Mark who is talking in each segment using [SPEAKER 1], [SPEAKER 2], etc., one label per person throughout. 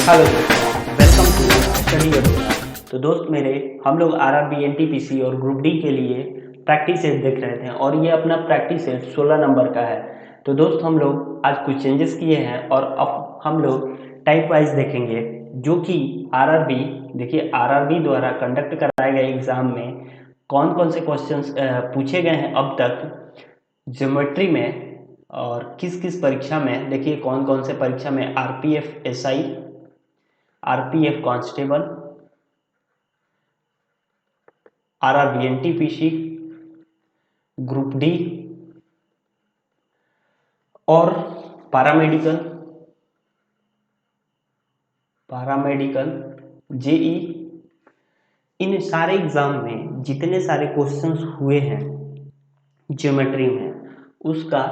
[SPEAKER 1] Hello दोस्तों, welcome to study Arora. तो दोस्त मेरे, हम लोग आरआरबी एनटीपीसी और ग्रुप डी के लिए प्रैक्टिस सेट देख रहे थे और ये अपना प्रैक्टिस सेट 16 नंबर का है। तो दोस्त हम लोग आज कुछ चेंजेस किए हैं और अब हम लोग टाइप वाइज देखेंगे, जो कि आरआरबी, देखिए आरआरबी द्वारा कंडक्ट कराए गए एग्जाम में कौन कौन से क्वेश्चंस पूछे गए हैं अब तक ज्योमेट्री में, और किस किस परीक्षा में, देखिए कौन कौन से परीक्षा में RPF SI, RPF constable, RRB NTPC, group D और पैरामेडिकल, पैरामेडिकल, जेई, इन सारे एग्जाम में जितने सारे क्वेश्चंस हुए हैं ज्योमेट्री में, उसका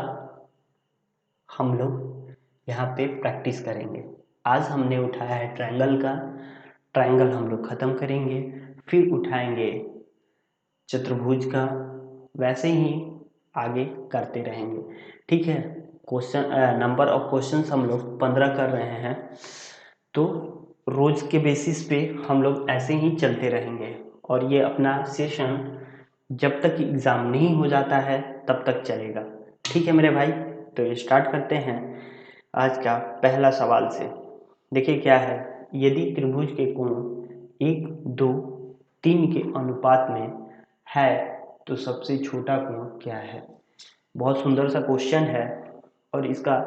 [SPEAKER 1] हम लोग यहाँ पे प्रैक्टिस करेंगे। आज हमने उठाया है ट्रायंगल का, ट्रायंगल हम लोग ख़त्म करेंगे, फिर उठाएंगे चतुर्भुज का, वैसे ही आगे करते रहेंगे। ठीक है, क्वेश्चन नंबर ऑफ क्वेश्चंस हम लोग 15 कर रहे हैं, तो रोज के बेसिस पे हम लोग ऐसे ही चलते रहेंगे और ये अपना सेशन जब तक एग्ज़ाम नहीं हो जाता है तब तक चलेगा। ठीक है मेरे भाई, तो ये स्टार्ट करते हैं आज का पहला सवाल से। देखिए क्या है, यदि त्रिभुज के कोण 1, 2, 3 के अनुपात में है तो सबसे छोटा कोण क्या है। बहुत सुंदर सा क्वेश्चन है और इसका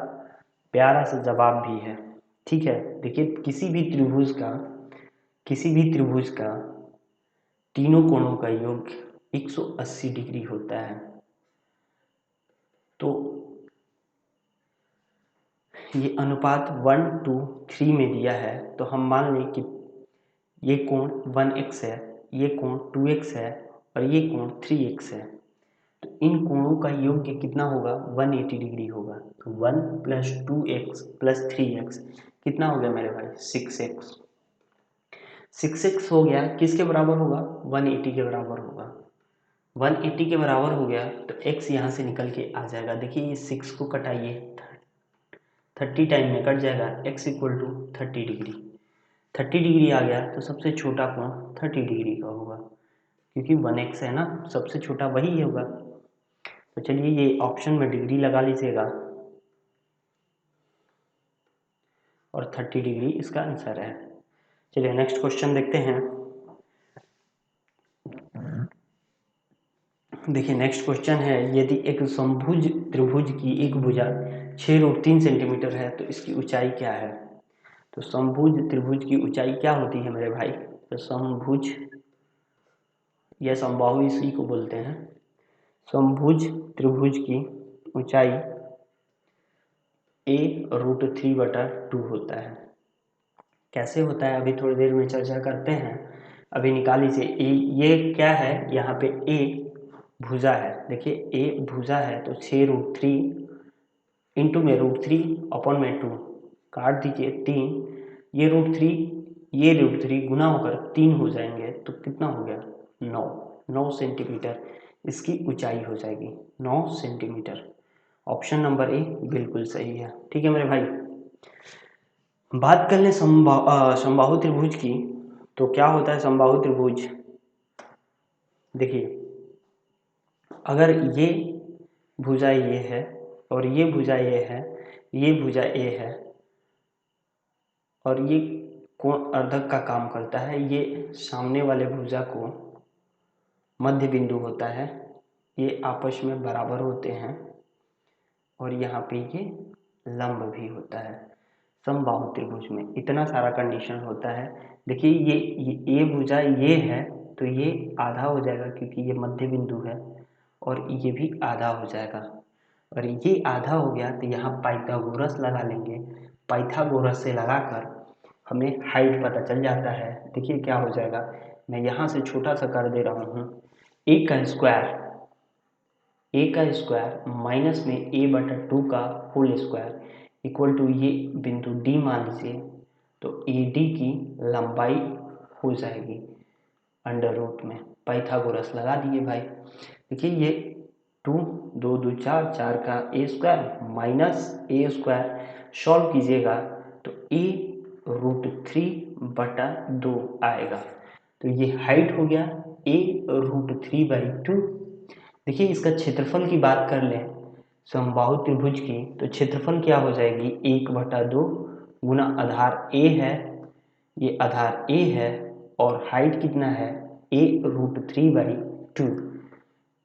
[SPEAKER 1] प्यारा सा जवाब भी है। ठीक है, देखिए किसी भी त्रिभुज का तीनों कोणों का योग 180 डिग्री होता है। तो ये अनुपात 1:3 में दिया है, तो हम मान लें कि ये कोण 1x है, ये कोण 2x है और ये कोण 3x है। तो इन कोणों का योग कितना होगा, 180 डिग्री होगा। तो 1 + 2x + 3x कितना हो गया मेरे भाई, 6x। 6x हो गया, किसके बराबर होगा, 180 के बराबर होगा। 180 के बराबर हो गया तो x यहाँ से निकल के आ जाएगा। देखिए ये 6 को कटाइए, 30 टाइम में कट जाएगा, x = 30 डिग्री। 30 डिग्री आ गया तो सबसे छोटा कोण 30 डिग्री का होगा, क्योंकि 1x है ना, सबसे छोटा वही होगा। तो चलिए ये ऑप्शन में डिग्री लगा लीजिएगा और 30 डिग्री इसका आंसर है। चलिए नेक्स्ट क्वेश्चन देखते हैं। देखिए नेक्स्ट क्वेश्चन है, यदि एक समभुज त्रिभुज की एक भुजा 6√3 सेंटीमीटर है तो इसकी ऊंचाई क्या है। तो समभुज त्रिभुज की ऊंचाई क्या होती है मेरे भाई, तो समभुज या समबाहु इसी को बोलते हैं, समभुज त्रिभुज की ऊंचाई a√3/2 होता है। कैसे होता है अभी थोड़ी देर में चर्चा करते हैं। अभी निकाल लीजिए ये क्या है, यहाँ पे a भुजा है। देखिए a भुजा है तो 6√3 इंटू में √3/2 काट दीजिए 3, ये √3 गुना होकर 3 हो जाएंगे तो कितना हो गया, 9 सेंटीमीटर इसकी ऊंचाई हो जाएगी, 9 सेंटीमीटर। ऑप्शन नंबर ए बिल्कुल सही है। ठीक है मेरे भाई, बात कर लें समबाहु त्रिभुज की। तो क्या होता है समबाहु त्रिभुज, देखिए अगर ये भुजा ये है और ये भुजा ये है, ये भुजा ए है और ये कोण अर्धक का काम करता है, ये सामने वाले भुजा को मध्य बिंदु होता है, ये आपस में बराबर होते हैं और यहाँ पे ये लंब भी होता है। समबाहु त्रिभुज में इतना सारा कंडीशन होता है। देखिए ये भुजा ये है तो ये आधा हो जाएगा क्योंकि ये मध्य बिंदु है, और ये भी आधा हो जाएगा, और ये आधा हो गया तो यहाँ पाइथागोरस लगा लेंगे। पाइथागोरस से लगाकर हमें हाइट पता चल जाता है। देखिए क्या हो जाएगा, मैं यहाँ से छोटा सा कर दे रहा हूँ, a का स्क्वायर माइनस में a/2 का होल स्क्वायर इक्वल टू ये बिंदु D मान लीजिए, तो AD की लंबाई हो जाएगी अंडर रूट में। पाइथागोरस लगा दिए भाई। देखिए ये 2 2 2 4 4 का a² माइनस a² सॉल्व कीजिएगा तो a √3/2 आएगा। तो ये हाइट हो गया a √3/2। देखिए इसका क्षेत्रफल की बात कर लें समबाहु त्रिभुज की, तो क्षेत्रफल क्या हो जाएगी 1/2 गुना आधार a है, ये आधार a है, और हाइट कितना है a √3/2।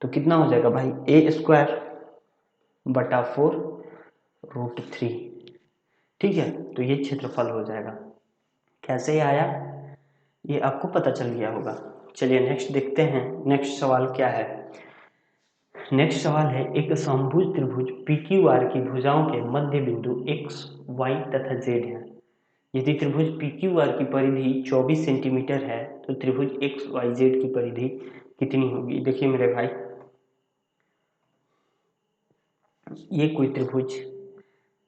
[SPEAKER 1] तो कितना हो जाएगा भाई a²/4√3। ठीक है, तो ये क्षेत्रफल हो जाएगा। कैसे आया ये आपको पता चल गया होगा। चलिए नेक्स्ट देखते हैं, नेक्स्ट सवाल क्या है। नेक्स्ट सवाल है एक समभुज त्रिभुज PQR की भुजाओं के मध्य बिंदु x, y तथा z है। यदि त्रिभुज PQR की परिधि 24 सेंटीमीटर है तो त्रिभुज XYZ की परिधि कितनी होगी। देखिए मेरे भाई, ये कोई त्रिभुज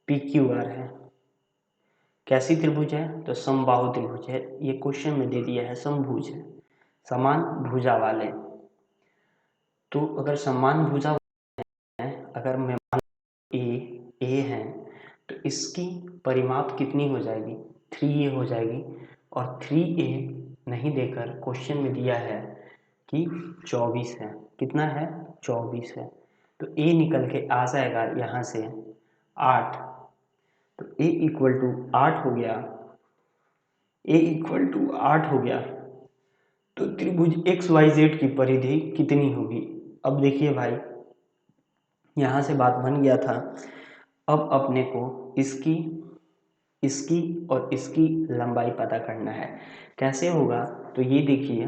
[SPEAKER 1] PQR है। कैसी त्रिभुज है तो समबाहु त्रिभुज है। ये क्वेश्चन में दे दिया है समभुज है, समान भुजा वाले। तो अगर समान भुजा है, अगर मैं मान ए है तो इसकी परिमाप कितनी हो जाएगी 3a हो जाएगी। और 3a नहीं देकर क्वेश्चन में दिया है कि 24 है। कितना है 24 है, तो a निकल के आ जाएगा यहाँ से 8। तो a इक्वल टू 8 हो गया, a इक्वल टू 8 हो गया। तो त्रिभुज XYZ की परिधि कितनी होगी। अब देखिए भाई, यहाँ से बात बन गया था। अब अपने को इसकी और इसकी लंबाई पता करना है। कैसे होगा तो ये देखिए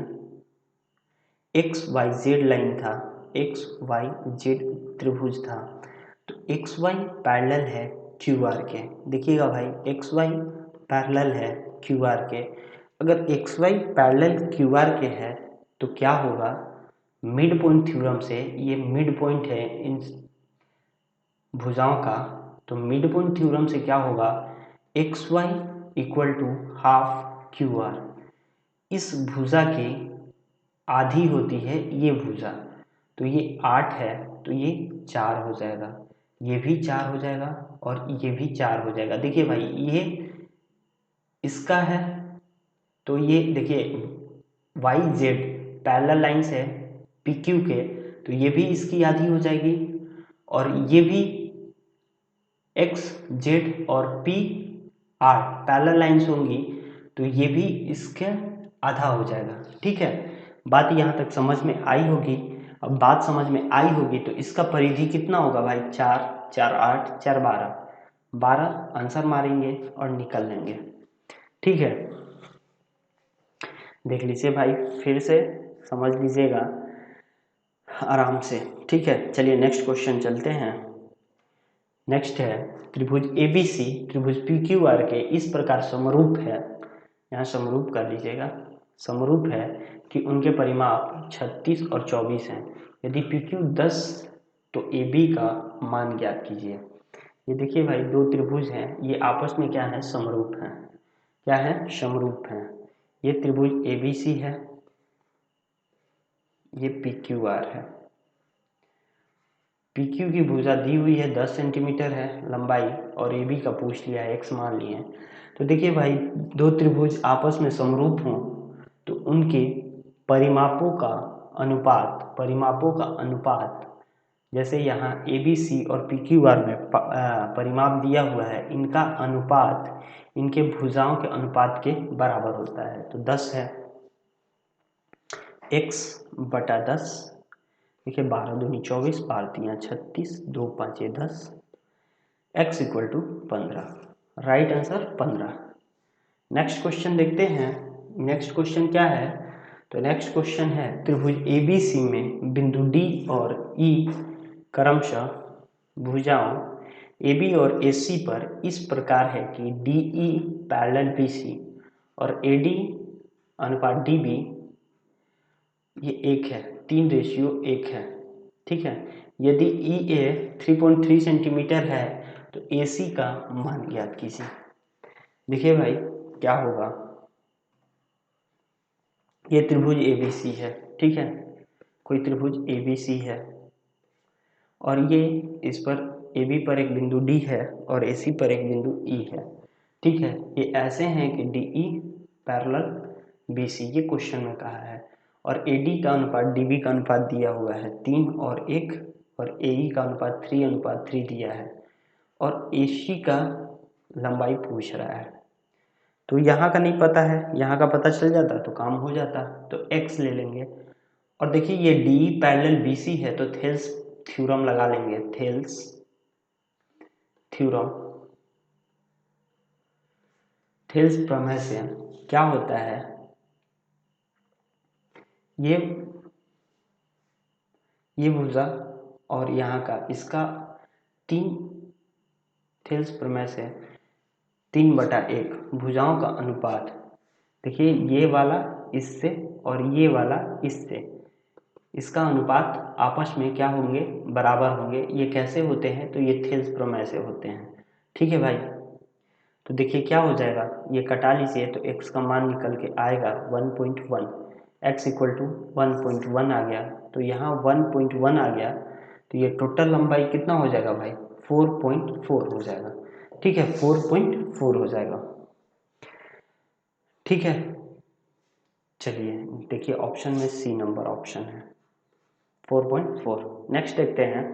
[SPEAKER 1] XYZ लाइन था, XYZ त्रिभुज था, तो XY पैरेलल है QR के। देखिएगा भाई XY पैरेलल है QR के। अगर XY पैरेलल QR के है तो क्या होगा, मिड पॉइंट थ्योरम से, ये मिड पॉइंट है इन भुजाओं का, तो मिड पॉइंट थ्योरम से क्या होगा XY equal to half QR। इस भुजा की आधी होती है ये भुजा, तो ये 8 है तो ये 4 हो जाएगा, ये भी 4 हो जाएगा और ये भी 4 हो जाएगा। देखिए भाई ये इसका है, तो ये देखिए YZ पैरेलल लाइंस है PQ के, तो ये भी इसकी आधी हो जाएगी। और ये भी XZ और PR पैरेलल लाइंस होंगी, तो ये भी इसके आधा हो जाएगा। ठीक है, बात यहाँ तक समझ में आई होगी। अब बात समझ में आई होगी तो इसका परिधि कितना होगा भाई 4, 4 8, 4 12, 12 आंसर मारेंगे और निकल लेंगे। ठीक है, देख लीजिए भाई, फिर से समझ लीजिएगा आराम से। ठीक है, चलिए नेक्स्ट क्वेश्चन चलते हैं। नेक्स्ट है त्रिभुज ABC त्रिभुज PQR के इस प्रकार समरूप है, यहाँ समरूप कर लीजिएगा, समरूप है कि उनके परिमाप 36 और 24 हैं। यदि PQ 10 तो AB का मान ज्ञात कीजिए। ये देखिए भाई दो त्रिभुज हैं, ये आपस में क्या है समरूप हैं। क्या है समरूप हैं। ये त्रिभुज ABC है, ये PQR है। PQ की भुजा दी हुई है 10 सेंटीमीटर है लंबाई, और AB का पूछ लिया है x मान लिए। तो देखिए भाई दो त्रिभुज आपस में समरूप हों तो उनके परिमापों का अनुपात, जैसे यहाँ ABC और PQR में परिमाप दिया हुआ है, इनका अनुपात इनके भुजाओं के अनुपात के बराबर होता है। तो 10 है, x/10। देखिए 12 दूनी 24, 12 तियाँ 36, 2 5 10, x equal to 15। Right answer 15। Next question देखते हैं। नेक्स्ट क्वेश्चन क्या है तो नेक्स्ट क्वेश्चन है त्रिभुज ABC में बिंदु D और E क्रमशः भुजाओं AB और AC पर इस प्रकार है कि DE पैरेलल BC और AD अनुपात DB ये 1 है, 3:1 है। ठीक है, यदि EA 3.3 सेंटीमीटर है तो AC का मान ज्ञात कीजिए। देखिए भाई क्या होगा, ये त्रिभुज ABC है। ठीक है, कोई त्रिभुज ABC है और ये इस पर AB पर एक बिंदु D है और AC पर एक बिंदु E है। ठीक है, ये ऐसे हैं कि D E parallel B C, ये क्वेश्चन में कहा है। और ए डी का अनुपात डी बी का अनुपात दिया हुआ है 3 और 1, और ए ई का अनुपात 3:3 दिया है, और ए सी का लंबाई पूछ रहा है। तो यहाँ का नहीं पता है, यहाँ का पता चल जाता तो काम हो जाता। तो x ले लेंगे, और देखिए ये डी पैरेलल बी सी है, तो थेल्स थ्योरम लगा लेंगे। थेल्स थ्योरम, थेल्स प्रमेय से क्या होता है, ये भुजा और यहाँ का इसका 3, थेल्स प्रमेय से 3/1 भुजाओं का अनुपात, देखिए ये वाला इससे और ये वाला इससे, इसका अनुपात आपस में क्या होंगे, बराबर होंगे। ये कैसे होते हैं, तो ये थेल्स प्रमेय से होते हैं। ठीक है भाई, तो देखिए क्या हो जाएगा, ये कटा लीजिए तो x का मान निकल के आएगा 1.1, x इक्वल टू 1.1 आ गया। तो यहाँ 1.1 आ गया, तो ये टोटल लंबाई कितना हो जाएगा भाई, 4.4 हो जाएगा। ठीक है, 4.4 हो जाएगा। ठीक है, चलिए देखिए ऑप्शन में सी नंबर ऑप्शन है 4.4। नेक्स्ट देखते हैं।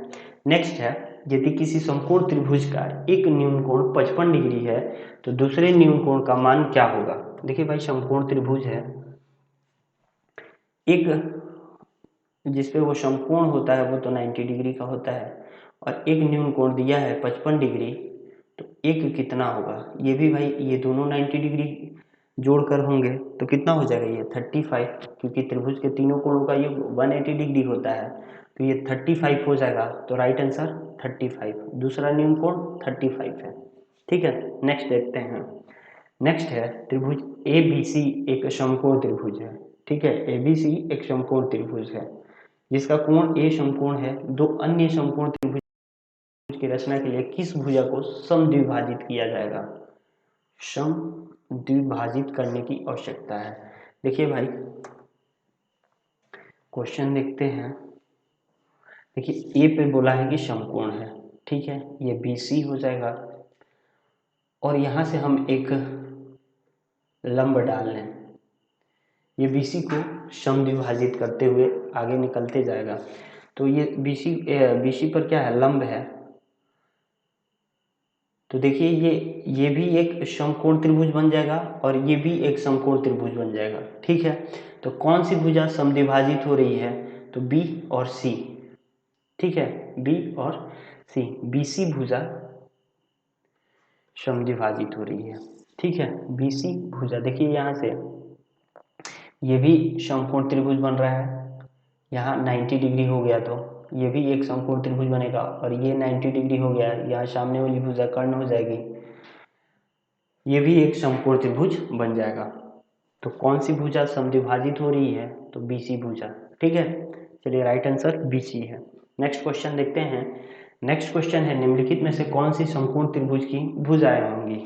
[SPEAKER 1] नेक्स्ट है, यदि किसी समकोण त्रिभुज का एक न्यून कोण 55 डिग्री है तो दूसरे न्यून कोण का मान क्या होगा। देखिए भाई, समकोण त्रिभुज है, एक जिसपे वो समकोण होता है वो तो 90 डिग्री का होता है, और एक न्यून कोण दिया है 55 डिग्री, तो एक कितना होगा। ये भी भाई, ये दोनों 90 डिग्री जोड़कर होंगे तो कितना हो जाएगा, ये 35, क्योंकि त्रिभुज के तीनों कोणों का योग 180 डिग्री होता है, तो ये 35 हो जाएगा। तो राइट आंसर 35, दूसरा न्यून कोण 35 है। ठीक है, नेक्स्ट देखते हैं। नेक्स्ट है, त्रिभुज ए बी सी एक समकोण त्रिभुज है। ठीक है, ए बी सी एक समकोण त्रिभुज है जिसका कोण ए समकोण है। दो अन्य समकोण त्रिभुज की रचना के लिए किस भुजा को समद्विभाजित किया जाएगा। समद्विभाजित करने की आवश्यकता है। देखिए भाई, क्वेश्चन देखते हैं। देखिए ए पे बोला है कि समकोण है, ठीक है, ये बी सी हो जाएगा, और यहाँ से हम एक लंब डाल लें, ये बी सी को समद्विभाजित करते हुए आगे निकलते जाएगा। तो ये बी सी पर क्या है, लंब है। तो देखिए ये भी एक समकोण त्रिभुज बन जाएगा, और ये भी एक समकोण त्रिभुज बन जाएगा। ठीक है, तो कौन सी भुजा समद्विभाजित हो रही है, तो बी और सी। ठीक है, बी और सी, बी सी भुजा समद्विभाजित हो रही है। ठीक है, बी सी भुजा, देखिए यहाँ से ये भी समकोण त्रिभुज बन रहा है, यहाँ 90 डिग्री हो गया तो ये भी एक समकोण त्रिभुज बनेगा, और ये 90 डिग्री हो गया, यहाँ सामने वाली भुजा कर्ण हो जाएगी, ये भी एक समकोण त्रिभुज बन जाएगा। तो कौन सी भुजा समद्विभाजित हो रही है, तो बी सी भुजा। ठीक है, चलिए राइट आंसर बी सी है। नेक्स्ट क्वेश्चन देखते हैं। नेक्स्ट क्वेश्चन है, निम्नलिखित में से कौन सी समकोण त्रिभुज की भुजाएं होंगी।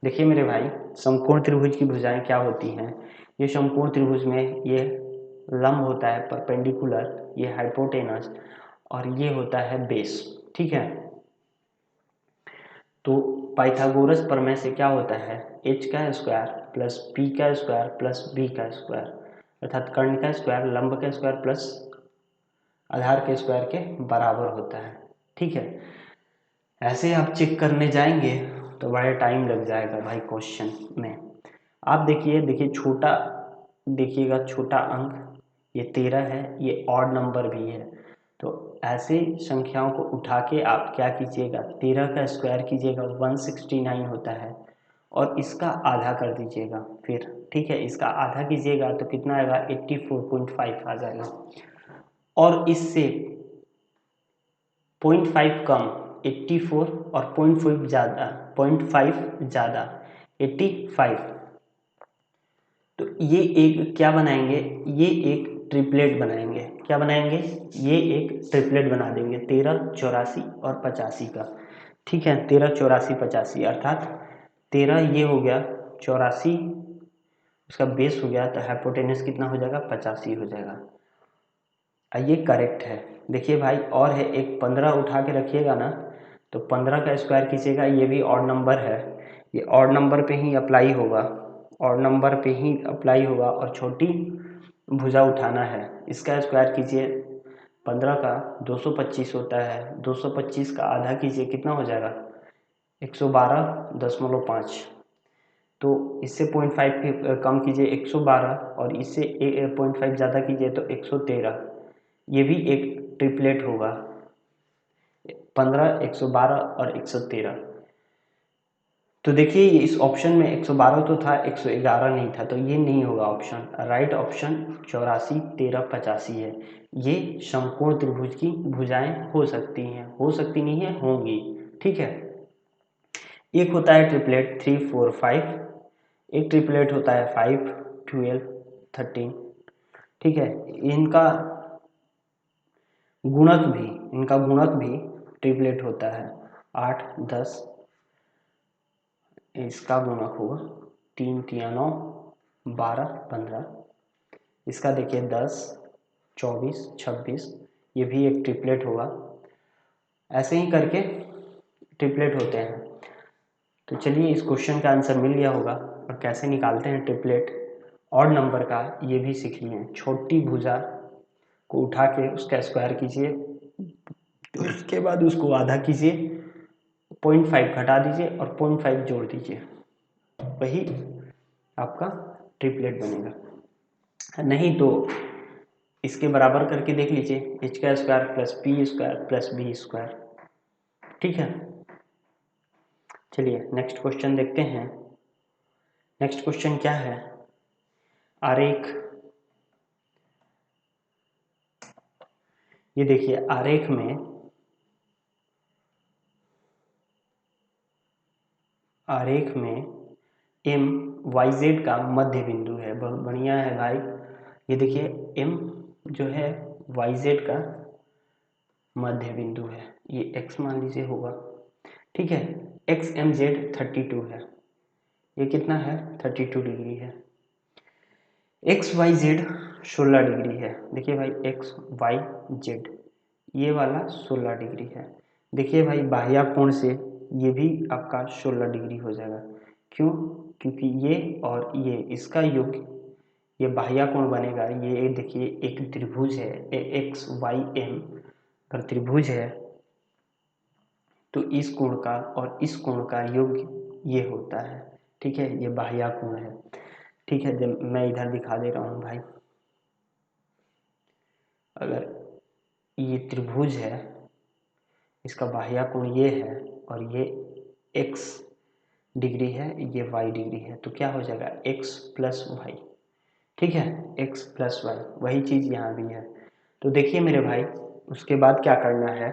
[SPEAKER 1] देखिए मेरे भाई, समकोण त्रिभुज की भुजाएं क्या होती हैं। ये समकोण त्रिभुज में ये लंब होता है परपेंडिकुलर, ये हाइपोटेनस, और ये होता है बेस। ठीक है, तो पाइथागोरस प्रमेय से क्या होता है, h का स्क्वायर प्लस p का स्क्वायर प्लस b का स्क्वायर, अर्थात कर्ण का स्क्वायर लंब का स्क्वायर प्लस आधार के स्क्वायर के बराबर होता है। ठीक है, ऐसे आप चेक करने जाएंगे तो बड़ा टाइम लग जाएगा भाई क्वेश्चन में। आप देखिए छोटा, देखिएगा छोटा अंक ये 13 है, ये ऑड नंबर भी है, तो ऐसे संख्याओं को उठा के आप क्या कीजिएगा, 13 का स्क्वायर कीजिएगा 169 होता है, और इसका आधा कर दीजिएगा फिर। ठीक है, इसका आधा कीजिएगा तो कितना आएगा, 84.5 आ जाएगा, और इससे 0.5 कम 84, और 0.5 ज़्यादा 85, तो ये एक क्या बनाएंगे, ये एक ट्रिपलेट बनाएंगे। क्या बनाएंगे, ये एक ट्रिपलेट बना देंगे 13, 84 और 85 का। ठीक है, 13, 84, 85, अर्थात 13 ये हो गया, 84 उसका बेस हो गया, तो हाइपोटेनस कितना हो जाएगा, 85 हो जाएगा। ये करेक्ट है। देखिए भाई, और है एक 15 उठा के रखिएगा ना, तो 15 का स्क्वायर कीजिएगा, ये भी ऑड नंबर है, ये ऑड नंबर पे ही अप्लाई होगा, ऑड नंबर पे ही अप्लाई होगा और छोटी भुजा उठाना है। इसका स्क्वायर कीजिए, 15 का 225 होता है, 225 का आधा कीजिए, कितना हो जाएगा 112.5। तो इससे 0.5 कम कीजिए 112, और इससे 0.5 ज़्यादा कीजिए तो 113। ये भी एक ट्रिपलेट होगा, 15, 112 और 113। तो देखिए ये इस ऑप्शन में 112 तो था, 111 नहीं था, तो ये नहीं होगा ऑप्शन। राइट ऑप्शन 84, 13, 85 है। ये समकोण त्रिभुज की भुजाएं हो सकती हैं, हो सकती नहीं है, होंगी। ठीक है, एक होता है ट्रिपलेट 3, 4, 5, एक ट्रिपलेट होता है 5, 12, 13। ठीक है, इनका गुणक भी ट्रिपलेट होता है 8, 10। इसका गुणक होगा 3, 3, 9, 12, 15। इसका देखिए 10, 24, 26, ये भी एक ट्रिपलेट होगा। ऐसे ही करके ट्रिपलेट होते हैं। तो चलिए इस क्वेश्चन का आंसर मिल गया होगा, और कैसे निकालते हैं ट्रिपलेट ऑड नंबर का ये भी सीख लिए। छोटी भुजा को उठा के उसका स्क्वायर कीजिए, उसके बाद उसको आधा कीजिए, 0.5 घटा दीजिए और 0.5 जोड़ दीजिए, वही आपका ट्रिपलेट बनेगा। नहीं तो इसके बराबर करके देख लीजिए, h का square plus P square plus B square. ठीक है, चलिए नेक्स्ट क्वेश्चन देखते हैं। नेक्स्ट क्वेश्चन क्या है, आरेख। ये देखिए आरेख में एम वाई जेड का मध्य बिंदु है। बहुत बढ़िया है भाई। ये देखिए एम जो है वाई जेड का मध्य बिंदु है, ये एक्स मान लीजिए होगा। ठीक है, एक्स एम जेड 32 है, ये कितना है 32 डिग्री है। एक्स वाई जेड 16 डिग्री है। देखिए भाई एक्स वाई जेड ये वाला 16 डिग्री है। देखिए भाई बाह्य कोण से ये भी आपका 16 डिग्री हो जाएगा। क्यों? क्योंकि ये और ये इसका योग ये बाह्य कोण बनेगा। ये देखिए एक त्रिभुज है, एक्स वाई एम अगर त्रिभुज है तो इस कोण का और इस कोण का योग ये होता है। ठीक है, ये बाह्य कोण है। ठीक है, जब मैं इधर दिखा दे रहा हूँ भाई, अगर ये त्रिभुज है, इसका बाह्य कोण ये है और ये x डिग्री है, ये y डिग्री है, तो क्या हो जाएगा x प्लस वाई। ठीक है, x प्लस वाई, वही चीज़ यहाँ भी है। तो देखिए मेरे भाई, उसके बाद क्या करना है,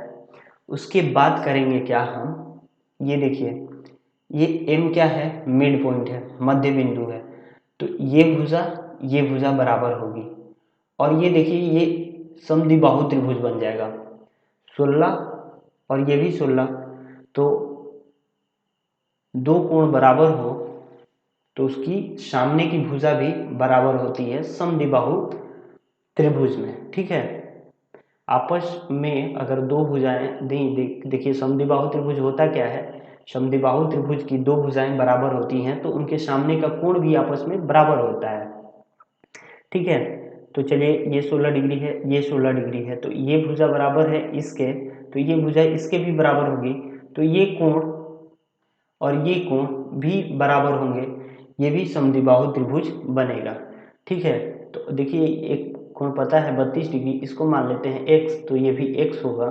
[SPEAKER 1] उसके बाद करेंगे क्या हम, ये देखिए ये m क्या है, मिड पॉइंट है, मध्य बिंदु है। तो ये भुजा बराबर होगी, और ये देखिए ये समद्विबाहु त्रिभुज बन जाएगा 16 और ये भी 16। तो दो कोण बराबर हो तो उसकी सामने की भुजा भी बराबर होती है समद्विबाहु त्रिभुज में। ठीक है, आपस में अगर दो भुजाएं देखिए समद्विबाहु त्रिभुज होता क्या है, समद्विबाहु त्रिभुज की दो भुजाएं बराबर होती हैं तो उनके सामने का कोण भी आपस में बराबर होता है। ठीक है, तो चलिए ये 16 डिग्री है, ये 16 डिग्री है, तो ये भुजा बराबर है इसके, तो ये भुजा इसके भी बराबर होगी, तो ये कोण और ये कोण भी बराबर होंगे, ये भी समद्विबाहु त्रिभुज बनेगा। ठीक है, तो देखिए एक कोण पता है 32 डिग्री, इसको मान लेते हैं x, तो ये भी x होगा।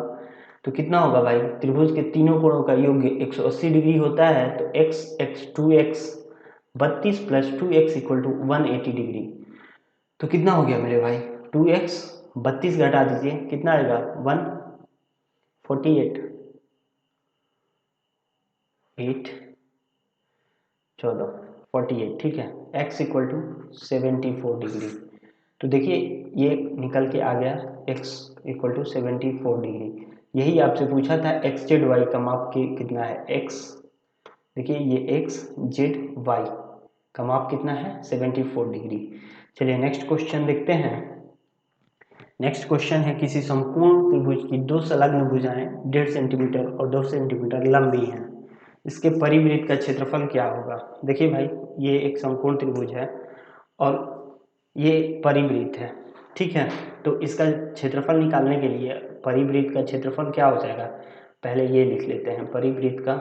[SPEAKER 1] तो कितना होगा भाई, त्रिभुज के तीनों कोणों का योग 180 डिग्री होता है, तो x 2x 32 plus 2x equal to 180 degree. तो कितना हो गया मेरे भाई, 2x 32 घटा दीजिए, कितना आएगा 148, 8, 14, 48। ठीक है, x इक्वल टू 74 डिग्री। तो देखिए ये निकल के आ गया x इक्वल टू 74 डिग्री। यही आपसे पूछा था एक्स जेड वाई का माप कितना है, x देखिए ये x जेड वाई का माप कितना है 74 डिग्री। चलिए नेक्स्ट क्वेश्चन देखते हैं। नेक्स्ट क्वेश्चन है, किसी समकोण त्रिभुज की दो संलग्न भुजाएं 1.5 सेंटीमीटर और 2 सेंटीमीटर लंबी हैं। इसके परिवृत्त का क्षेत्रफल क्या होगा। देखिए भाई, ये एक समकोण त्रिभुज है और ये परिवृत्त है, ठीक है। तो इसका क्षेत्रफल निकालने के लिए परिवृत्त का क्षेत्रफल क्या हो जाएगा, पहले ये लिख लेते हैं। परिवृत्त का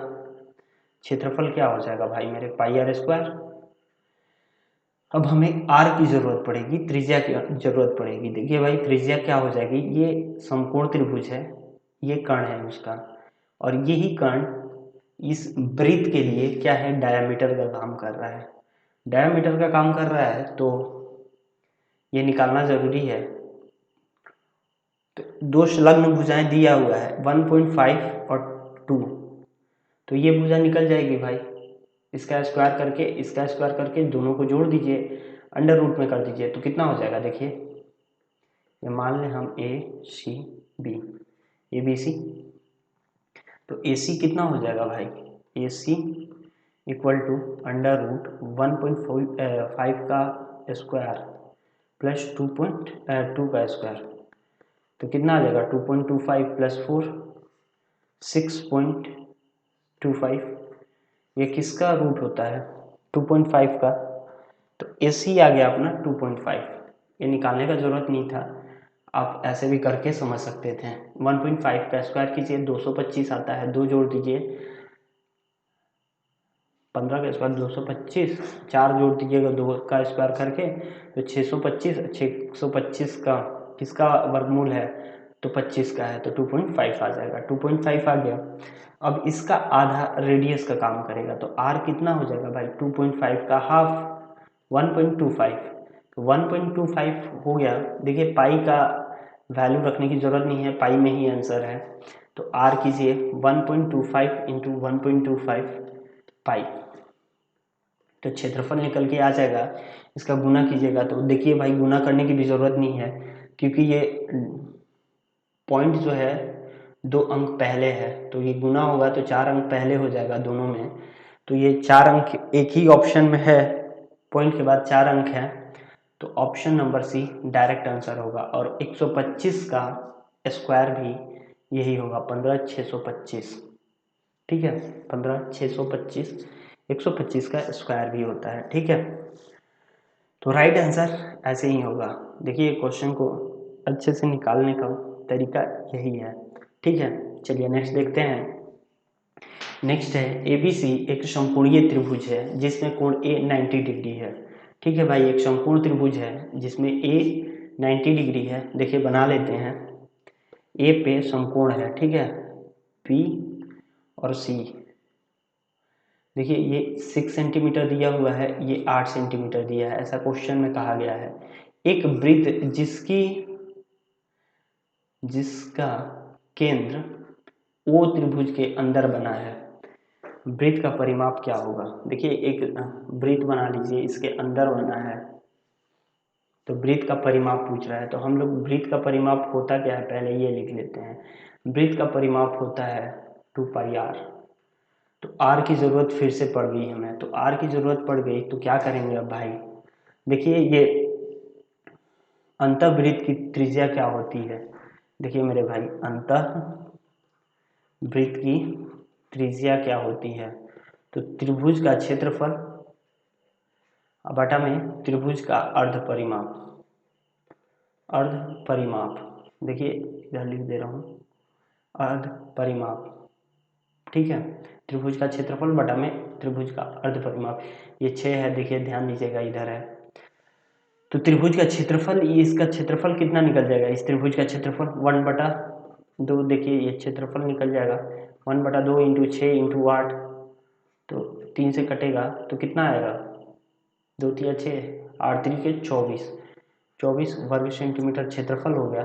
[SPEAKER 1] क्षेत्रफल क्या हो जाएगा भाई मेरे, पाई आर स्क्वायर। अब हमें आर की जरूरत पड़ेगी, त्रिज्या की जरूरत पड़ेगी। देखिए भाई, त्रिज्या क्या हो जाएगी, ये समकोण त्रिभुज है, ये कर्ण है उसका, और यही कर्ण इस वृत्त के लिए क्या है, डायामीटर का काम कर रहा है। डायामीटर का काम कर रहा है तो ये निकालना जरूरी है। तो दो संलग्न भुजाएं दिया हुआ है 1.5 और 2, तो ये भुजा निकल जाएगी भाई। इसका स्क्वायर करके, इसका स्क्वायर करके दोनों को जोड़ दीजिए, अंडर रूट में कर दीजिए, तो कितना हो जाएगा। देखिए, ये मान लें हम ए C B, A B C, तो ए सी कितना हो जाएगा भाई, ए सी इक्वल टू अंडर रूट 1.5 का स्क्वायर प्लस 2.2 का स्क्वायर, तो कितना आ जाएगा 2.25 प्लस 4 6.25। ये किसका रूट होता है, 2.5 का, तो ए सी आ गया अपना 2.5। ये निकालने का जरूरत नहीं था, आप ऐसे भी करके समझ सकते थे। 1.5 का स्क्वायर कीजिए, 225 आता है, 2 जोड़ दीजिए, 15 का स्क्वायर 225, 4 जोड़ दीजिएगा 2 का स्क्वायर करके, तो 625। 625 का किसका वर्गमूल है, तो 25 का है, तो 2.5 आ जाएगा, 2.5 आ गया। अब इसका आधा रेडियस का काम करेगा, तो r कितना हो जाएगा भाई, 2.5 का हाफ 1.25, तो 1.25 हो गया। देखिए, पाई का वैल्यू रखने की जरूरत नहीं है, पाई में ही आंसर है, तो r कीजिए 1.25 इंटू 1.25 पाई, तो क्षेत्रफल निकल के आ जाएगा। इसका गुना कीजिएगा, तो देखिए भाई, गुना करने की भी जरूरत नहीं है, क्योंकि ये पॉइंट जो है 2 अंक पहले है, तो ये गुना होगा तो 4 अंक पहले हो जाएगा दोनों में, तो ये 4 अंक एक ही ऑप्शन में है, पॉइंट के बाद 4 अंक है, तो option number C direct answer होगा। और 125 का स्क्वायर भी यही होगा, 15,625, ठीक है, 15,625, 125 का स्क्वायर भी होता है, ठीक है। तो राइट आंसर ऐसे ही होगा। देखिए, क्वेश्चन को अच्छे से निकालने का तरीका यही है, ठीक है। चलिए नेक्स्ट देखते हैं। नेक्स्ट है ABC एक समकोणीय त्रिभुज है जिसमें कोण A 90 डिग्री है, ठीक है भाई। एक समकोण त्रिभुज है जिसमें A 90 डिग्री है। देखिए, बना लेते हैं। A पे समकोण है, ठीक है, B और C। देखिए, ये 6 सेंटीमीटर दिया हुआ है, ये 8 सेंटीमीटर दिया है, ऐसा क्वेश्चन में कहा गया है। एक वृत्त जिसका केंद्र O त्रिभुज के अंदर बना है, वृत्त का परिमाप क्या होगा। देखिए, एक वृत्त बना लीजिए, इसके अंदर बना है, तो वृत्त का परिमाप पूछ रहा है, तो हम लोग वृत्त का परिमाप होता क्या है, पहले ये लिख लेते हैं। वृत्त का परिमाप होता है 2 पाई आर। तो आर की जरूरत फिर से पड़ गई हमें, तो आर की जरूरत पड़ गई तो क्या करेंगे अब भाई। देखिए, ये अंतःवृत्त की त्रिज्या क्या होती है। देखिए मेरे भाई, अंतःवृत्त की त्रिज्या क्या होती है, तो त्रिभुज का क्षेत्रफल बटा में त्रिभुज का अर्ध परिमाप। देखिए, इधर लिख दे रहा हूँ, अर्ध परिमाप, ठीक है। त्रिभुज का क्षेत्रफल बटा में त्रिभुज का अर्ध परिमाप, ये 6 है, देखिए ध्यान दीजिएगा, इधर है। तो त्रिभुज का क्षेत्रफल, इसका क्षेत्रफल कितना निकल जाएगा, इस त्रिभुज का क्षेत्रफल 1/2। देखिए, ये क्षेत्रफल निकल जाएगा 1/2 इंटू 6 इंटू 8, तो 3 से कटेगा तो कितना आएगा, 2 तिया 6, 8 3 24, 24 वर्ग सेंटीमीटर क्षेत्रफल हो गया।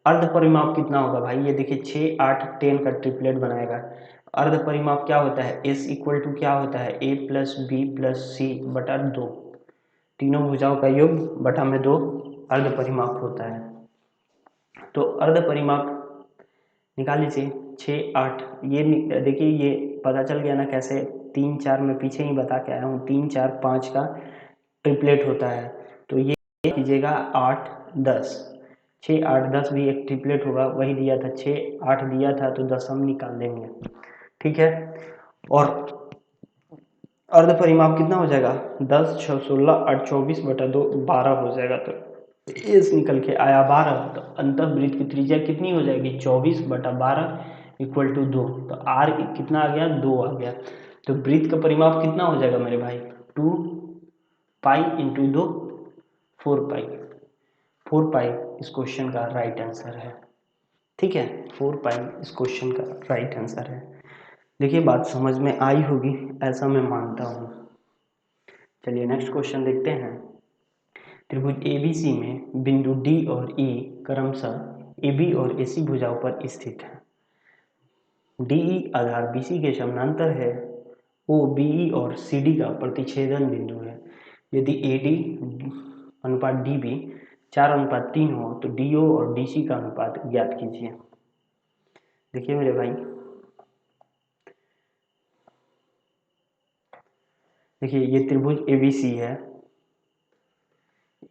[SPEAKER 1] अर्ध परिमाप कितना होगा भाई, ये देखिए 6 8 10 का ट्रिपलेट बनाएगा। अर्ध परिमाप क्या होता है, S इक्वल टू क्या होता है, A प्लस बी प्लस सी बटा 2, तीनों भुजाओं का योग बटा में 2 अर्ध परिमाप होता है। तो अर्ध परिमाप निकाल लीजिए, 6 8, ये देखिए, ये पता चल गया ना कैसे, 3 4 में पीछे ही बता के आया हूँ, 3 4 5 का ट्रिपलेट होता है, तो ये कीजिएगा 8 10, 6 8 10 भी एक ट्रिपलेट होगा, वही दिया था 6 8 दिया था, तो 10 हम निकाल लेंगे, ठीक है। और अर्ध परिमाप कितना हो जाएगा, 10, 6, 16, 8, 24 बटा 2, 12 हो जाएगा। तो एस निकल के आया 12। तो अंतःवृत्त की त्रिज्या कितनी हो जाएगी, 24 बटा 12 इक्वल टू 2। तो आर कितना आ गया, 2 आ गया। तो वृत्त का परिमाप कितना हो जाएगा मेरे भाई, 2 पाई इंटू 2, 4 पाई। 4 पाई इस क्वेश्चन का राइट आंसर है। ठीक है, 4 पाई इस क्वेश्चन का राइट आंसर है। देखिए बात समझ में आई होगी, ऐसा मैं मानता हूँ। चलिए नेक्स्ट क्वेश्चन देखते हैं। त्रिभुज एबीसी में बिंदु डी और ई क्रमशः एबी और एसी भुजाओं पर स्थित है। डीई आधार बीसी के समानांतर है। ओ बीई और सीडी का प्रतिच्छेदन बिंदु है। यदि एडी अनुपात डीबी 4:3 हो तो डीओ और डीसी का अनुपात ज्ञात कीजिए। देखिए मेरे भाई, देखिए ये त्रिभुज एबीसी है,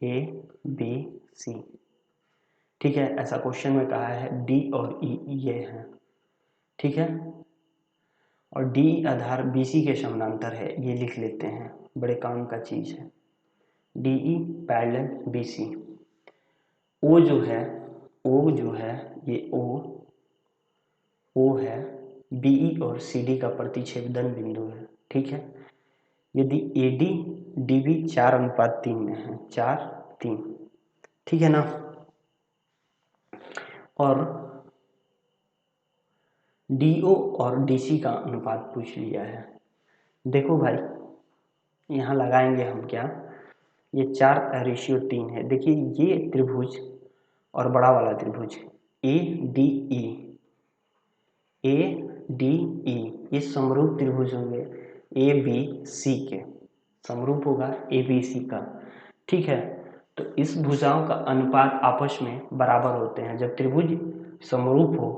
[SPEAKER 1] ए बी सी। ठीक है, ऐसा क्वेश्चन में कहा है डी और ई ये हैं। ठीक है, और डी आधार बीसी के समानांतर है, ये लिख लेते हैं, बड़े काम का चीज है। DE parallel BC. ओ जो है, ओ जो है ये ओ है, बीई और सीडी का प्रतिच्छेदन बिंदु है। ठीक है, यदि एडी डीबी 4:3 में है, 4:3, ठीक है ना, और डीओ और डीसी का अनुपात पूछ लिया है। देखो भाई, यहाँ लगाएंगे हम क्या, ये 4:3 है। देखिए ये त्रिभुज और बड़ा वाला त्रिभुज ए डी ई ये समरूप त्रिभुज होंगे ए बी सी के, समरूप होगा ए बी सी का। ठीक है, तो इस भुजाओं का अनुपात आपस में बराबर होते हैं। जब त्रिभुज समरूप हो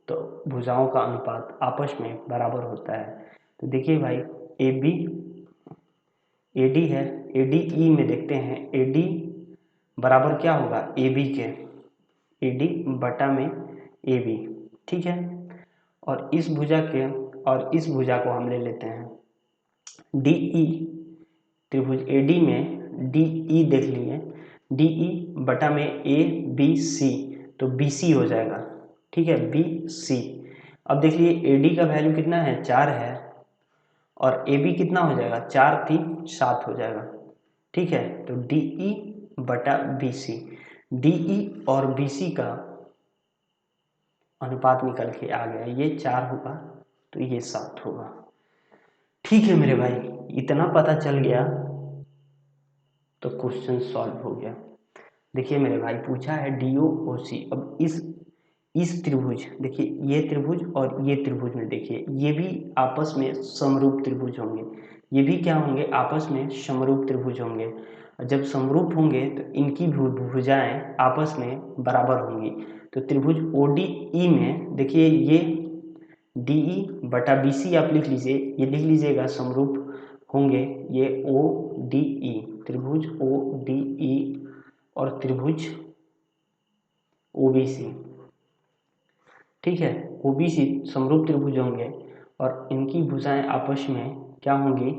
[SPEAKER 1] तो भुजाओं का अनुपात आपस में बराबर होता है। तो देखिए भाई, ए बी एडी है, एडी ई में देखते हैं, एडी बराबर क्या होगा, ए बी के, एडी बटा में ए बी। ठीक है, और इस भुजा के और इस भुजा को हम ले लेते हैं डीई, त्रिभुज एडी में डीई देख लिए, डीई बटा में ए बी सी, तो बी सी हो जाएगा। ठीक है, बी सी। अब देख लिए एडी का वैल्यू कितना है, 4 है, और ए बी कितना हो जाएगा, 4 3 7 हो जाएगा। ठीक है, तो डीई बटा बी सी, डीई और बी सी का अनुपात निकल के आ गया, ये 4 होगा तो ये 7 होगा। ठीक है मेरे भाई, इतना पता चल गया तो क्वेश्चन सॉल्व हो गया। देखिए मेरे भाई, पूछा है डीओ और सी। अब इस त्रिभुज, देखिए ये त्रिभुज और ये त्रिभुज में देखिए ये भी आपस में समरूप त्रिभुज होंगे, ये भी क्या होंगे, आपस में समरूप त्रिभुज होंगे। जब समरूप होंगे तो इनकी भुजाएं आपस में बराबर होंगी। तो त्रिभुज ओडीई में देखिए ये डीई बटा बीसी आप लिख लीजिए, ये लिख लीजिएगा समरूप होंगे ये ओ डी ई, त्रिभुज ओ डी ई और त्रिभुज ओबीसी। ठीक है, ओबीसी समरूप त्रिभुज होंगे और इनकी भुजाएं आपस में क्या होंगी,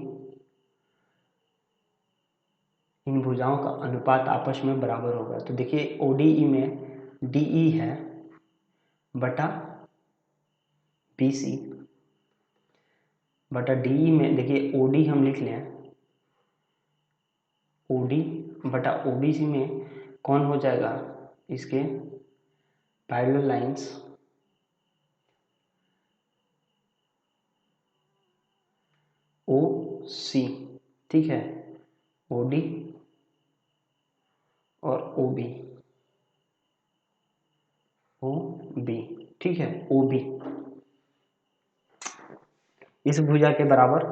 [SPEAKER 1] इन भुजाओं का अनुपात आपस में बराबर होगा। तो देखिए ओडीई में डीई है बटा बीसी बटा डीई में देखिए ओडी हम लिख लें, ओडी बटा ओबीसी में कौन हो जाएगा, इसके पैरेलल लाइंस ओ सी। ठीक है, ओडी और ओ बी। ठीक है, ओ बी इस भुजा के बराबर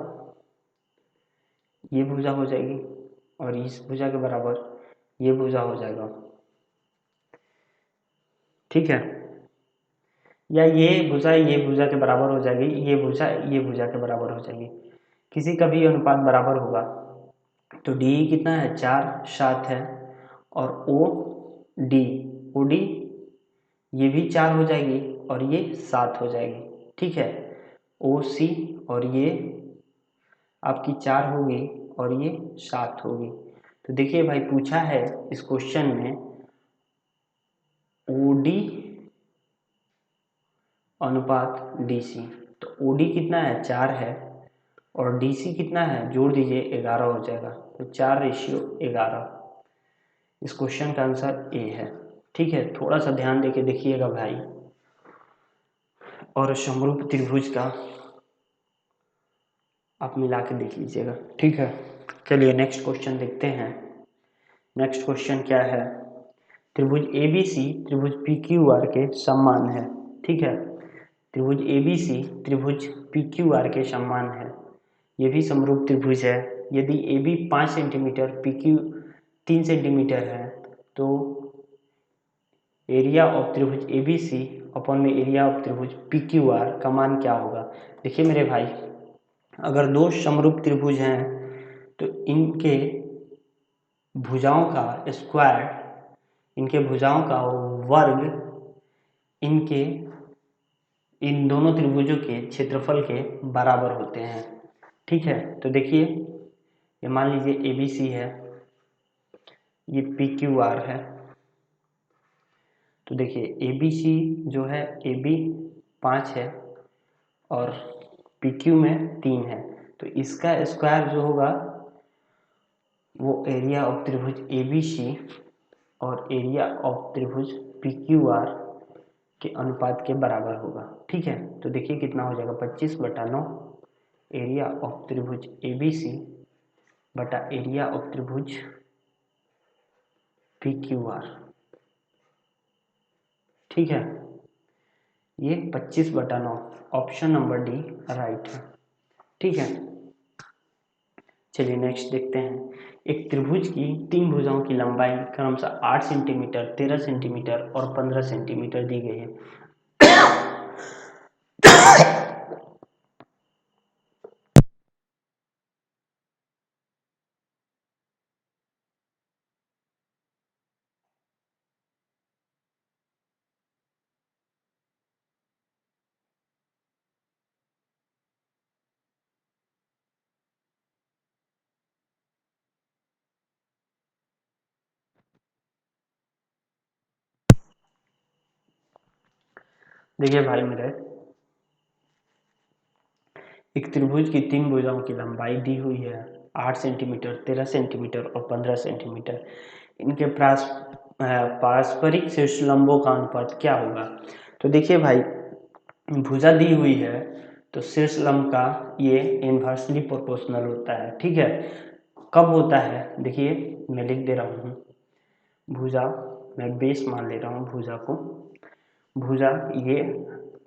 [SPEAKER 1] ये भुजा हो जाएगी और इस भुजा के बराबर ये भुजा हो जाएगा। ठीक है, या ये भुजा के बराबर हो जाएगी, ये भुजा के बराबर हो जाएगी। किसी का भी अनुपात बराबर होगा तो डी कितना है, 4 7 है, और ओ डी ये भी 4 हो जाएगी और ये 7 हो जाएगी। ठीक है, ओ सी और ये आपकी 4 होगी और ये 7 होगी। तो देखिए भाई पूछा है इस क्वेश्चन में ओडी अनुपात डीसी। तो ओडी कितना है 4 है और डीसी कितना है जोड़ दीजिए 11 हो जाएगा। तो 4:11। इस क्वेश्चन का आंसर ए है। ठीक है, थोड़ा सा ध्यान देके देखिएगा भाई। और समरूप त्रिभुज का आप मिला के देख लीजिएगा। ठीक है, चलिए नेक्स्ट क्वेश्चन देखते हैं। नेक्स्ट क्वेश्चन क्या है? त्रिभुज एबीसी त्रिभुज पीक्यूआर के समान है। ठीक है, त्रिभुज एबीसी त्रिभुज पीक्यूआर के समान है। ये भी समरूप त्रिभुज है। यदि AB 5 सेंटीमीटर PQ 3 सेंटीमीटर है तो एरिया ऑफ त्रिभुज ABC अपॉन में एरिया ऑफ त्रिभुज PQR का मान क्या होगा? देखिए मेरे भाई, अगर दो समरूप त्रिभुज हैं तो इनके भुजाओं का स्क्वायर, इनके भुजाओं का वर्ग इनके इन दोनों त्रिभुजों के क्षेत्रफल के बराबर होते हैं। ठीक है, तो देखिए ये मान लीजिए ABC है, ये PQR है। तो देखिए ABC जो है AB 5 है और PQ में 3 है। तो इसका स्क्वायर जो होगा वो एरिया ऑफ त्रिभुज ABC और एरिया ऑफ त्रिभुज PQR के अनुपात के बराबर होगा। ठीक है, तो देखिए कितना हो जाएगा 25/9 एरिया ऑफ त्रिभुज ABC बटा एरिया ऑफ त्रिभुज PQR। ठीक है, ये 25/9 ऑप्शन नंबर डी राइट है। ठीक है, चलिए नेक्स्ट देखते हैं। एक त्रिभुज की 3 भुजाओं की लंबाई क्रमशः 8 सेंटीमीटर 13 सेंटीमीटर और 15 सेंटीमीटर दी गई है। देखिए भाई मेरे, एक त्रिभुज की 3 भुजाओं की लंबाई दी हुई है 8 सेंटीमीटर 13 सेंटीमीटर और 15 सेंटीमीटर। इनके पारस्परिक शीर्ष लंबों का अनुपात क्या होगा? तो देखिए भाई, भुजा दी हुई है तो शीर्ष लंब का ये इन्वर्सली प्रोपोर्शनल होता है। ठीक है, कब होता है? देखिए मैं लिख दे रहा हूँ भुजा, मैं बेस मान ले रहा हूँ भुजा को। भुजा ये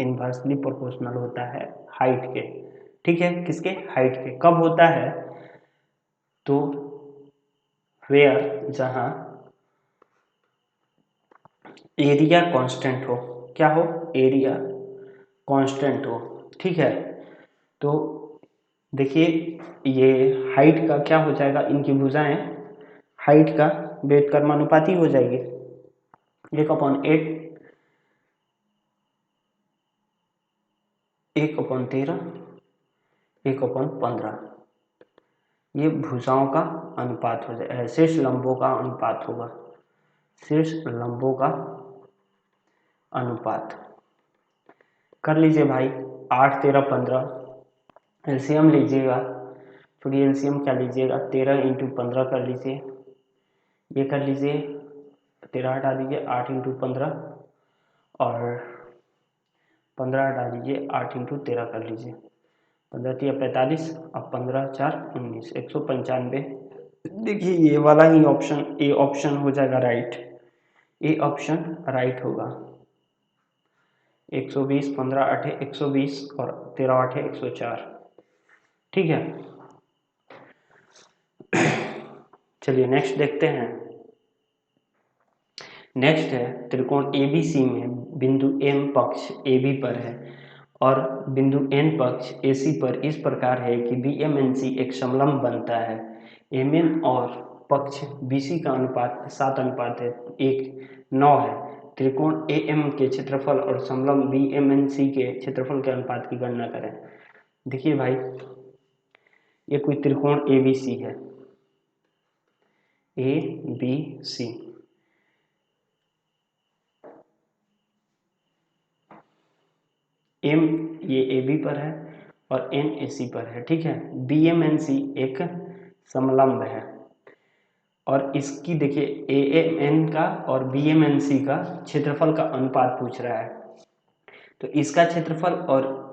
[SPEAKER 1] इन्वर्सली प्रोपोर्शनल होता है हाइट के। ठीक है, किसके? हाइट के। कब होता है? तो वेयर जहां एरिया कांस्टेंट हो। क्या हो? एरिया कांस्टेंट हो। ठीक है, तो देखिए ये हाइट का क्या हो जाएगा, इनकी भुजाएं हाइट का व्युत्क्रमानुपाती हो जाएगी। 1/8 1/13 1/15 ये भुजाओं का अनुपात हो जाएगा, शीर्ष लंबों का अनुपात होगा। शीर्ष लंबों का अनुपात कर लीजिए भाई। 8 13 15 एलसीएम लीजिएगा। थोड़ी एलसीएम क्या लीजिएगा, 13 × 15 कर लीजिए। ये कर लीजिए, 13 हटा दीजिए, 8 × 15 और 15 हटा दीजिए, 8 × 13 कर लीजिए। 15 × 45 और 15 × 4 19 195। देखिए ये वाला ही ऑप्शन ए ऑप्शन हो जाएगा राइट। ए ऑप्शन राइट होगा। 120 15 8 120 और 13 8 104। ठीक है, चलिए नेक्स्ट देखते हैं। नेक्स्ट है त्रिकोण ABC में बिंदु M पक्ष AB पर है और बिंदु N पक्ष AC पर इस प्रकार है कि BMNC एक समलंब बनता है। MN और पक्ष BC का अनुपात 7:1 9 है। त्रिकोण AM के क्षेत्रफल और समलंब BMNC के क्षेत्रफल के अनुपात की गणना करें। देखिए भाई, ये कोई त्रिकोण ABC है, ABC, M ये AB पर है और N AC पर है, ठीक है। BMNC एक समलंब है और इसकी देखिए AMN का और BMNC का क्षेत्रफल का अनुपात पूछ रहा है। तो इसका क्षेत्रफल और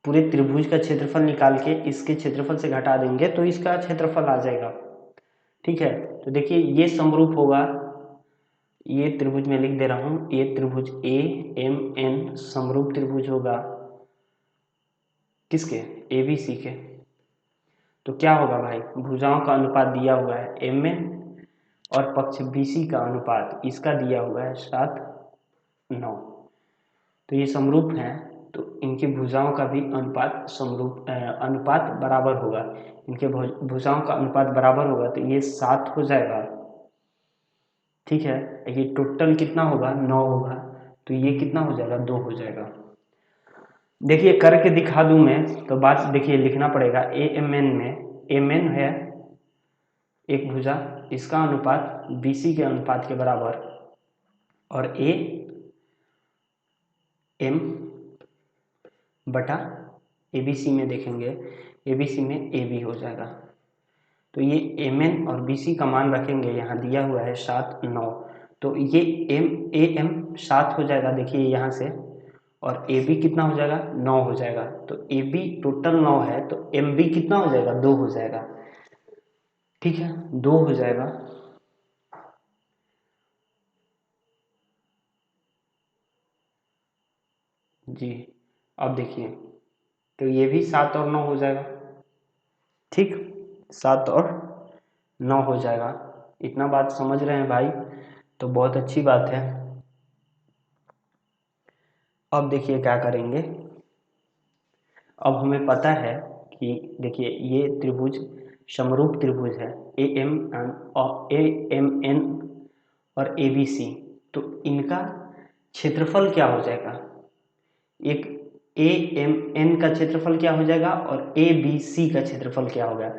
[SPEAKER 1] पूरे त्रिभुज का क्षेत्रफल निकाल के इसके क्षेत्रफल से घटा देंगे तो इसका क्षेत्रफल आ जाएगा, ठीक है। तो देखिए ये समरूप होगा, ये त्रिभुज में लिख दे रहा हूँ, ये त्रिभुज AMN समरूप त्रिभुज होगा किसके, ABC के। तो क्या होगा भाई, भुजाओं का अनुपात दिया हुआ है MN और पक्ष BC का अनुपात इसका दिया हुआ है 7:9। तो ये समरूप हैं तो इनकी भुजाओं का भी अनुपात बराबर होगा। इनके भुजाओं का अनुपात बराबर होगा तो ये 7 हो जाएगा, ठीक है। ये टोटल कितना होगा, 9 होगा, तो ये कितना हो जाएगा, 2 हो जाएगा। देखिए करके दिखा दूं मैं तो बात देखिए लिखना पड़ेगा। AMN में MN है एक भुजा, इसका अनुपात BC के अनुपात के बराबर और AM बटा ABC में देखेंगे, ABC में AB हो जाएगा। तो ये MN और BC का मान रखेंगे, यहाँ दिया हुआ है 7:9, तो ये AM 7 हो जाएगा देखिए यहाँ से, और AB कितना हो जाएगा, 9 हो जाएगा। तो AB टोटल 9 है तो MB कितना हो जाएगा, 2 हो जाएगा, ठीक है, 2 हो जाएगा। जी अब देखिए तो ये भी 7 और 9 हो जाएगा, ठीक, 7 और 9 हो जाएगा। इतना बात समझ रहे हैं भाई, तो बहुत अच्छी बात है। अब देखिए क्या करेंगे, अब हमें पता है कि देखिए ये त्रिभुज समरूप त्रिभुज है AMN और ABC, तो इनका क्षेत्रफल क्या हो जाएगा, एक AMN का क्षेत्रफल क्या हो जाएगा और ABC का क्षेत्रफल क्या होगा।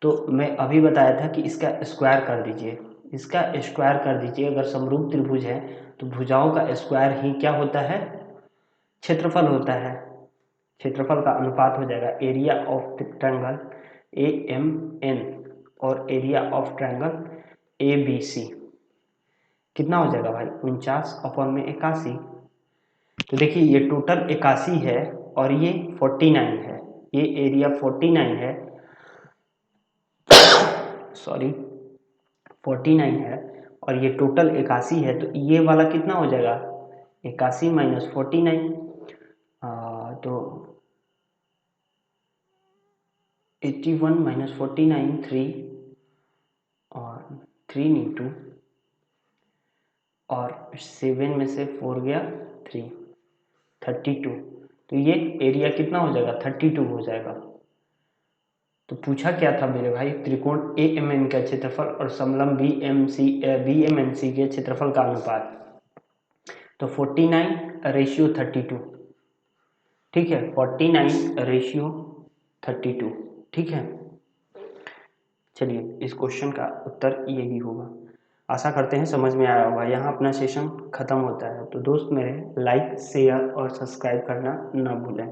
[SPEAKER 1] तो मैं अभी बताया था कि इसका स्क्वायर कर दीजिए, इसका स्क्वायर कर दीजिए। अगर समरूप त्रिभुज है तो भुजाओं का स्क्वायर ही क्या होता है, क्षेत्रफल होता है। क्षेत्रफल का अनुपात हो जाएगा एरिया ऑफ ट्रायंगल AMN और एरिया ऑफ ट्रायंगल ABC। कितना हो जाएगा भाई, 49/81। तो देखिए ये टोटल 81 है और ये 49 है, ये एरिया 49 है, सॉरी 49 है और ये टोटल 81 है। तो ये वाला कितना हो जाएगा, 81 - 49, तो 81 - 49 3 और 3 × और 7 में से 4 गया 3, 32। तो ये एरिया कितना हो जाएगा, 32 हो जाएगा। तो पूछा क्या था मेरे भाई, त्रिकोण AMN का क्षेत्रफल और समलंब BMNC के क्षेत्रफल का अनुपात। तो 49:32, ठीक है, 49:32, ठीक है। चलिए इस क्वेश्चन का उत्तर यही होगा। आशा करते हैं समझ में आया होगा। यहाँ अपना सेशन खत्म होता है। तो दोस्त मेरे लाइक शेयर और सब्सक्राइब करना ना भूलें।